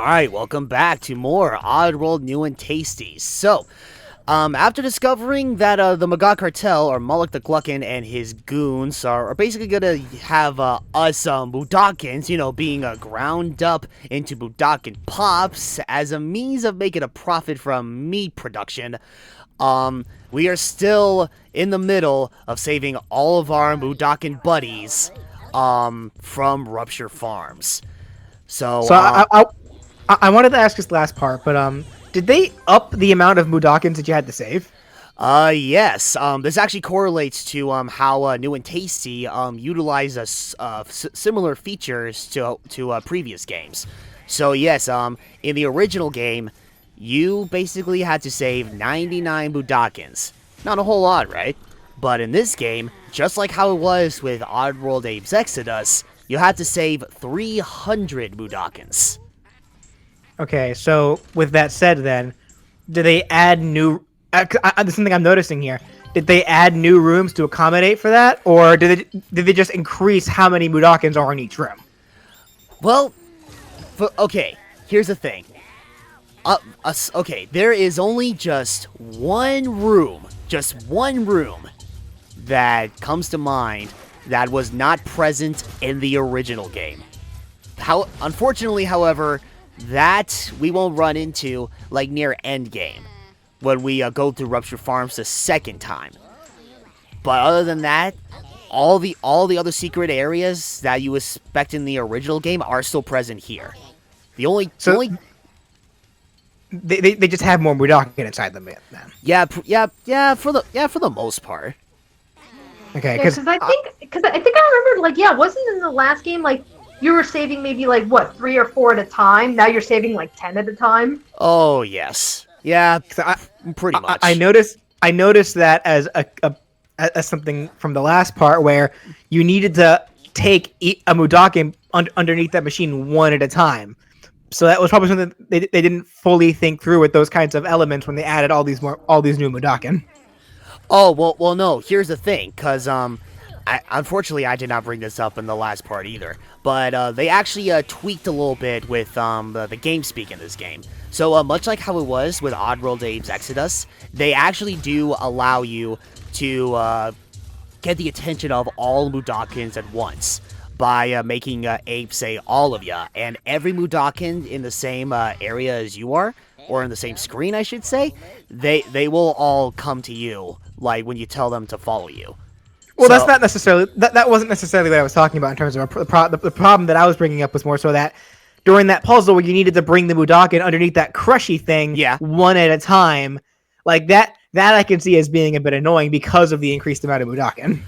Alright, welcome back to more Oddworld New and Tasty. So, after discovering that the Magog Cartel, or Moloch the Gluckin and his goons, are basically gonna have us Mudokons, being ground up into Mudokan Pops as a means of making a profit from meat production, we are still in the middle of saving all of our Mudokon buddies, from RuptureFarms. So I wanted to ask this last part, but did they up the amount of Mudokons that you had to save? Yes. This actually correlates to how New and Tasty utilize similar features to previous games. So yes, in the original game, you basically had to save 99 Mudokons. Not a whole lot, right? But in this game, just like how it was with Oddworld Abe's Exodus, you had to save 300 Mudokons. Okay, so with that said, then, do they add new? There's something I'm noticing here. Did they add new rooms to accommodate for that, or did they just increase how many Mudokons are in each room? Well, okay. Here's the thing. Okay, there is only just one room that comes to mind that was not present in the original game. Unfortunately, however, that we won't run into like near endgame when we go through RuptureFarms the second time. But other than that, all the other secret areas that you expect in the original game are still present here. They just have more Mudokon inside them then. Yeah, for the most part. Okay, because I think I remember, wasn't in the last game, you were saving maybe, 3 or 4 at a time? Now you're saving, 10 at a time? Oh, yes. Yeah, pretty much. I noticed that as as something from the last part where you needed to take a Mudokon underneath that machine one at a time. So that was probably something they didn't fully think through with those kinds of elements when they added all these new Mudokon. Oh, well, no, here's the thing, because, unfortunately, I did not bring this up in the last part either, but they actually tweaked a little bit with the game speak in this game. So much like how it was with Oddworld Abe's Exodus, they actually do allow you to get the attention of all Mudokons at once by making Abe say all of ya, and every Mudokon in the same area as you are, or in the same screen, I should say, they will all come to you, like when you tell them to follow you. Well, that's not necessarily that wasn't necessarily what I was talking about in terms of the problem that I was bringing up was more so that during that puzzle where you needed to bring the Mudokon underneath that crushy thing, one at a time, like that I can see as being a bit annoying because of the increased amount of Mudokon.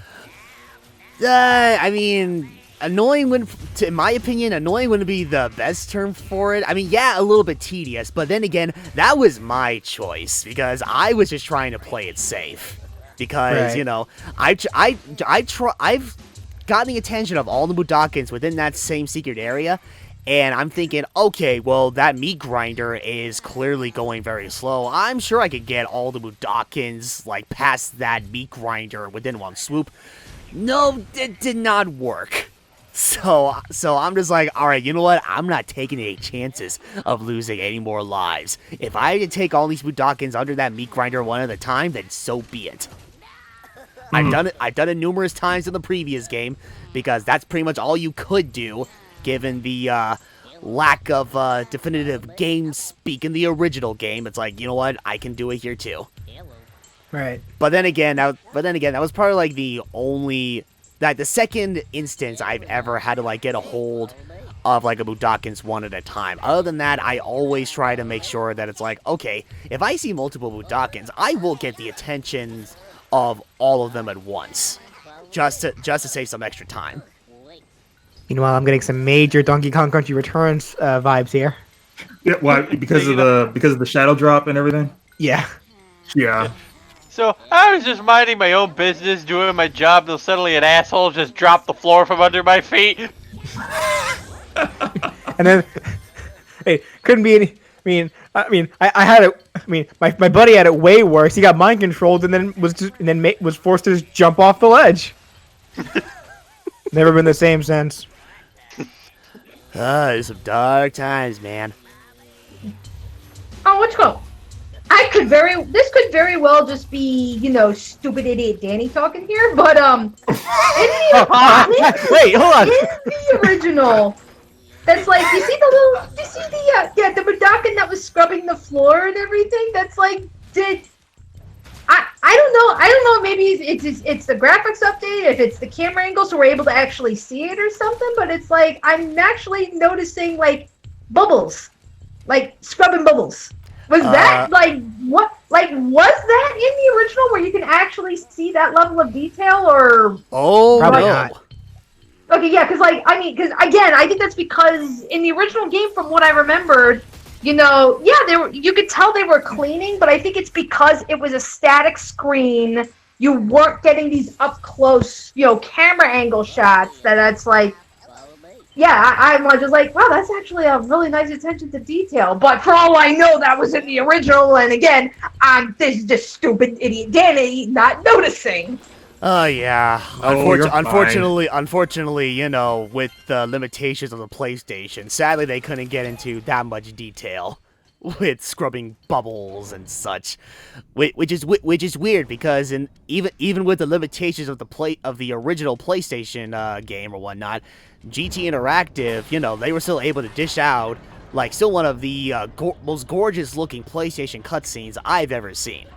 I mean, annoying in my opinion, annoying wouldn't be the best term for it. I mean, yeah, a little bit tedious, but then again, that was my choice because I was just trying to play it safe. Because, I've gotten the attention of all the Mudokons within that same secret area, and I'm thinking, okay, well, that meat grinder is clearly going very slow. I'm sure I could get all the Mudokons, past that meat grinder within one swoop. No, it did not work. So I'm just like, alright, you know what? I'm not taking any chances of losing any more lives. If I had to take all these Mudokons under that meat grinder one at a time, then so be it. I've done it numerous times in the previous game, because that's pretty much all you could do, given the lack of definitive game speak in the original game. It's like, you know what? I can do it here too. Right. But then again, that was probably the second instance I've ever had to get a hold of a Mudokons one at a time. Other than that, I always try to make sure that it's okay, if I see multiple Mudokons, I will get the attention of all of them at once, just to save some extra time. Meanwhile, I'm getting some major Donkey Kong Country Returns vibes here. Yeah, why? Because of the shadow drop and everything. Yeah. Yeah. So I was just minding my own business, doing my job, till suddenly an asshole just dropped the floor from under my feet. And then, hey, couldn't be any. I had it. My buddy had it way worse. He got mind controlled and then was forced to just jump off the ledge. Never been the same since. There's some dark times, man. Oh, let's go. This could very well just be, stupid idiot Danny talking here, but Wait, hold on. in the original, that's like, you see the mudokon that was scrubbing the floor and everything? That's like, I don't know, maybe it's the graphics update, if it's the camera angle so we're able to actually see it or something, but it's like, I'm actually noticing, like, bubbles. Like, scrubbing bubbles. Was that, like, what, like, was that in the original where you can actually see that level of detail, or? Oh, Probably no. not. Okay, yeah, because, like, because, again, I think that's because in the original game, from what I remembered, you could tell they were cleaning, but I think it's because it was a static screen, you weren't getting these up-close, camera angle shots, that's, like, yeah, I'm just like, wow, that's actually a really nice attention to detail. But for all I know, that was in the original, and again, this is just stupid idiot Danny not noticing. Oh, yeah. Oh, you're fine. Unfortunately, with the limitations of the PlayStation, sadly they couldn't get into that much detail with scrubbing bubbles and such, which is weird because even with the limitations of the original PlayStation game or whatnot, GT Interactive, they were still able to dish out like still one of the most gorgeous looking PlayStation cutscenes I've ever seen.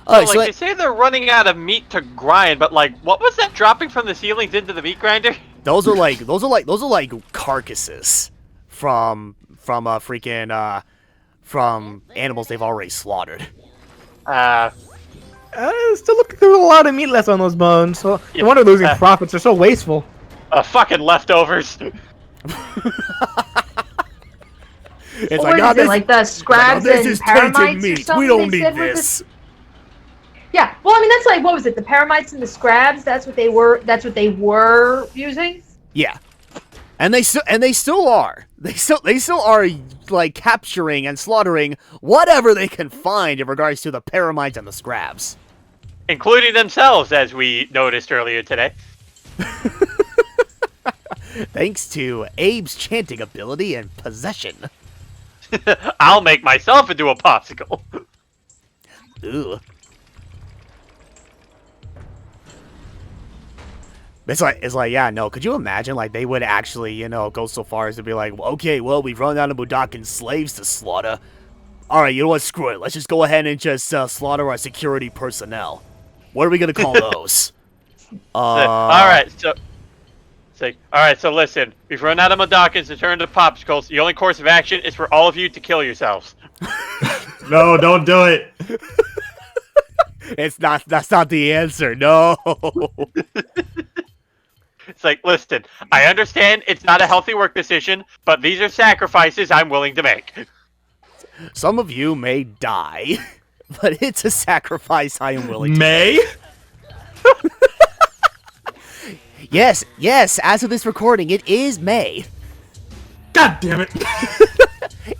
They say they're running out of meat to grind, but like, what was that dropping from the ceilings into the meat grinder? Those are like carcasses from animals they've already slaughtered. Still looking through a lot of meat left on those bones. So no wonder losing profits. They're so wasteful. Fucking leftovers. It's Or is it like the scraps this and is tainted paramites or meat. something? We don't they need said was this. Yeah, well, I mean, that's like, what was it? The paramites and the scrabs. That's what they were using. Yeah, and they still are. They still are like capturing and slaughtering whatever they can find in regards to the paramites and the scrabs, Including themselves, as we noticed earlier today. thanks to Abe's chanting ability and possession. I'll make myself into a popsicle. Ugh. It's like, yeah, no, could you imagine, like, they would actually, go so far as to be like, okay, well, we've run out of Mudokon slaves to slaughter. Alright, you know what, screw it, let's just go ahead and just slaughter our security personnel. What are we gonna call those? Alright, so listen, we've run out of Mudokons to turn to popsicles. The only course of action is for all of you to kill yourselves. No, don't do it. That's not the answer, no. It's like, listen, I understand it's not a healthy work decision, but these are sacrifices I'm willing to make. Some of you may die, but it's a sacrifice I am willing to May? make. Yes, as of this recording, it is May. God damn it.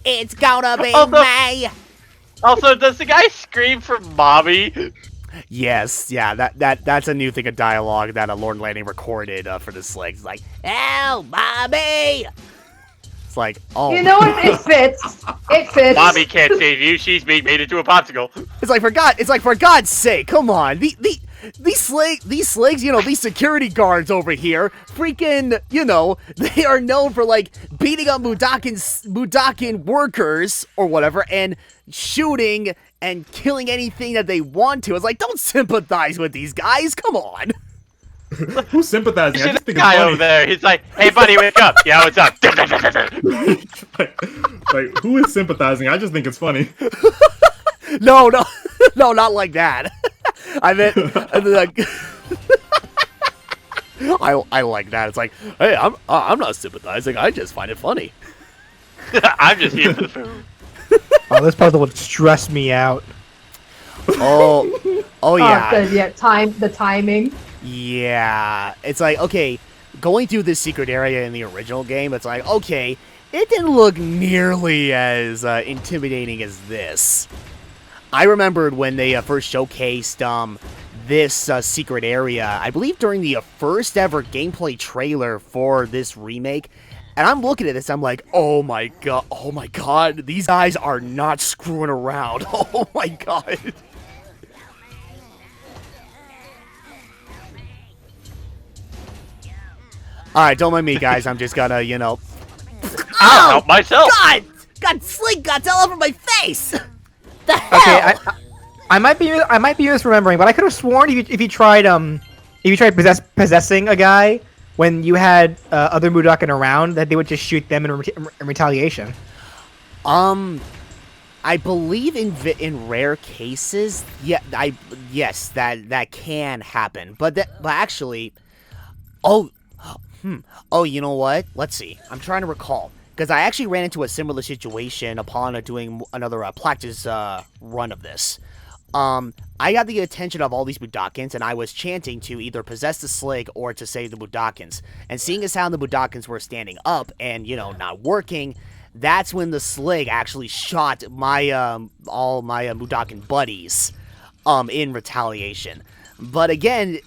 It's gonna be Also- May. Also, does the guy scream for mommy? Yes, yeah, that's a new thing of dialogue that Lord Lanning recorded for the Slig. It's like, oh, Bobby! It's like, oh. You know what? It fits. It fits. Mommy can't save you. She's being made into a popsicle. It's like for God's sake, come on. These Sligs, these security guards over here, freaking, they are known for, like, beating up Mudokon workers or whatever and shooting and killing anything that they want to. It's like, don't sympathize with these guys. Come on. Who's sympathizing? I See just the think it's guy funny. over there. He's like, hey, buddy, wake up. Yeah, what's up? like, who is sympathizing? I just think it's funny. No, not like that. I meant, like, I like that. It's like, hey, I'm not sympathizing. I just find it funny. I'm just here for the food. Oh, this puzzle would stress me out. Oh yeah. The timing. Yeah, it's like, okay, going through this secret area in the original game, it's like, okay, it didn't look nearly as intimidating as this. I remembered when they first showcased this secret area, I believe during the first ever gameplay trailer for this remake, And I'm looking at this, I'm like, oh my god, these guys are not screwing around. Oh my god. Alright, don't mind me, guys. I'm just gonna, you know. I'll help myself. God! God, Slink got all over my face! The hell? Okay, I might be misremembering, but I could have sworn if you tried possessing a guy when you had other Mudokan around, that they would just shoot them in retaliation. I believe in rare cases, yes, that can happen, but actually, oh, you know what? Let's see. I'm trying to recall. Because I actually ran into a similar situation upon doing another practice run of this. I got the attention of all these Mudokons, and I was chanting to either possess the Slig or to save the Mudokons. And seeing as how the Mudokons were standing up and, you know, not working, that's when the Slig actually shot my all my Mudokon buddies in retaliation. But again,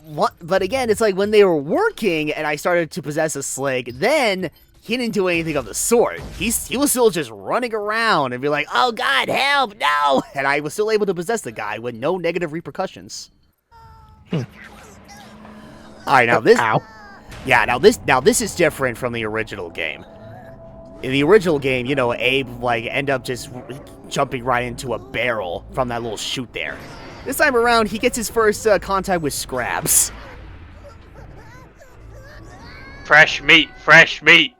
it's like when they were working and I started to possess a Slig, then he didn't do anything of the sort. He was still just running around and be like, oh god, help, no! And I was still able to possess the guy with no negative repercussions. Alright, now this... Ow. Yeah, now this is different from the original game. In the original game, you know, Abe, like, end up just jumping right into a barrel from that little chute there. This time around, he gets his first contact with Scrabs. Fresh meat, fresh meat.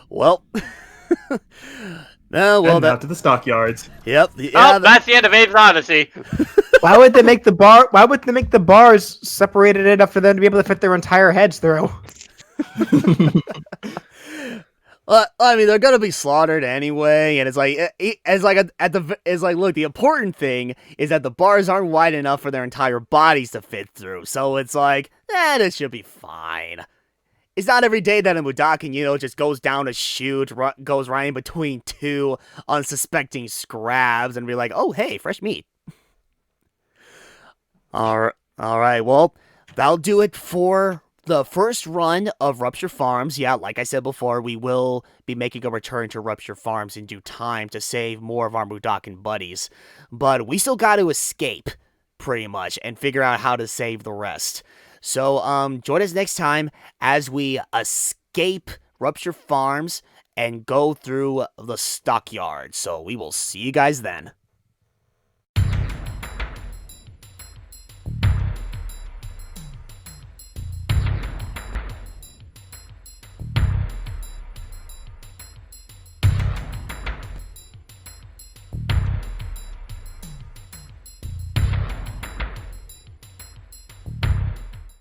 Well, no, well, And now to the stockyards. Yep. Oh, that's the end of Abe's Odyssey. Why would they make the bars separated enough for them to be able to fit their entire heads through? I mean, they're gonna be slaughtered anyway, and it's like, look, the important thing is that the bars aren't wide enough for their entire bodies to fit through. So it's like, this should be fine. It's not every day that a Mudokon, you know, just goes down a chute, goes right in between two unsuspecting Scrabs, and be like, oh, hey, fresh meat. Alright, well, that'll do it for the first run of RuptureFarms. Yeah, like I said before, we will be making a return to RuptureFarms in due time to save more of our Mudokon buddies. But we still got to escape, pretty much, and figure out how to save the rest. So, join us next time as we escape RuptureFarms and go through the stockyard. So, we will see you guys then.